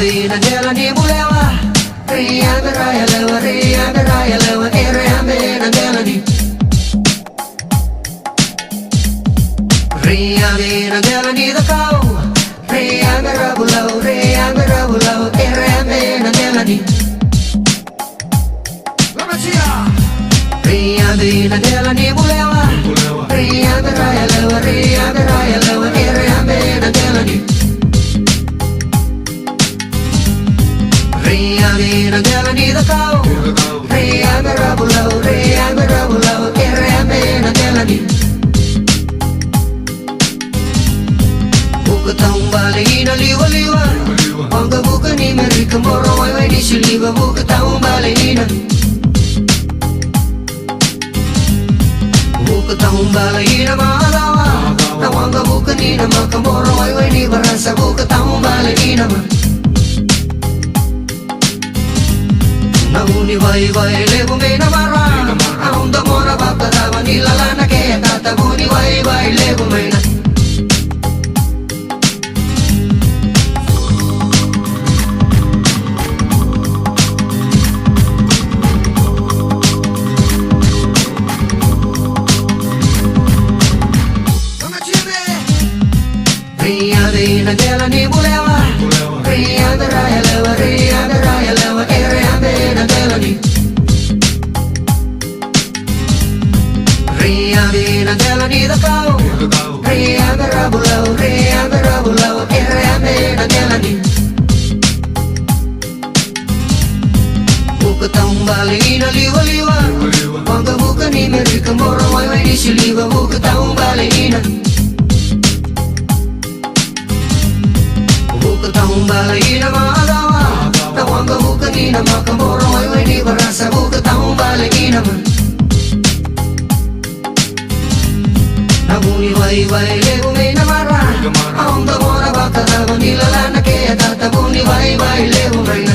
Riyadina jalani bulewa, Riyadina raya lewa, Riyadina raya lewa, Riyadina jalani. Riyadina jalani dakau, Riyadina bulau, Riyadina bulau, Riyadina jalani. Riyadina jalani bulewa, Riyadina raya lewa, Riyadina raya lewa, Riyadina jalani. Riyadina jalani dakau, Riyadina bulau, Riyadina bulau, Riyadina jalani. Buka taung balina liwa-liwa, Wangga buka ni mereka moro wai di siliwa. Buka taung balina, buka taung balina malawa. Na wangga buka ni na makamoro wai di barasa. Buka taung balina ma. Nauni vai lebu mena mara, aunda mora baka dawa nilalana ke tata buni vai lebu mena. Riyadina jalani bulewa, Riyadina raya lewa, Riyadina raya lewa, Riyadina jalani. Riyadina jalani dakau, Riyadina bulau, Riyadina bulau, Riyadina jalani. Buka taung balina liwa-liwa, Wangga buka ni mereka moro wai di siliwa. Buka taung balina, buka taung balina malawa. Na wangga buka ni na makamoro wai di barasa. Buka taung balina ma. Nabuni vai lebu mena mara, aunda mora baka dawa nilalana ke tata buni vai lebu mena.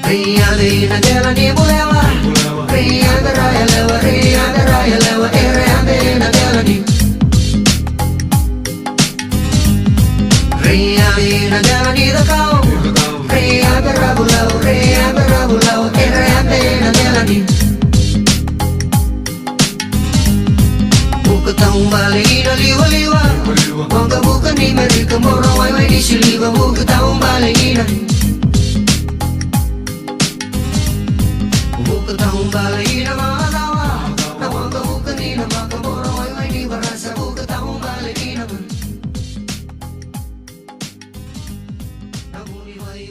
Riyadina jalani bulewa, Riyadina raya lewa, Riyadina raya lewa, Riyadina jalani. Riyadina jalani dakau, Riyadina bulau, Riyadina bulau, Riyadina jalani. Buka taung balina liwa-liwa, Wangga buka ni mereka moro wai di siliwa. Buka taung balina, buka taung balina malawa. Na wangga buka ni na makamoro wai di barasa. Buka taung balina ma. Nabuni vai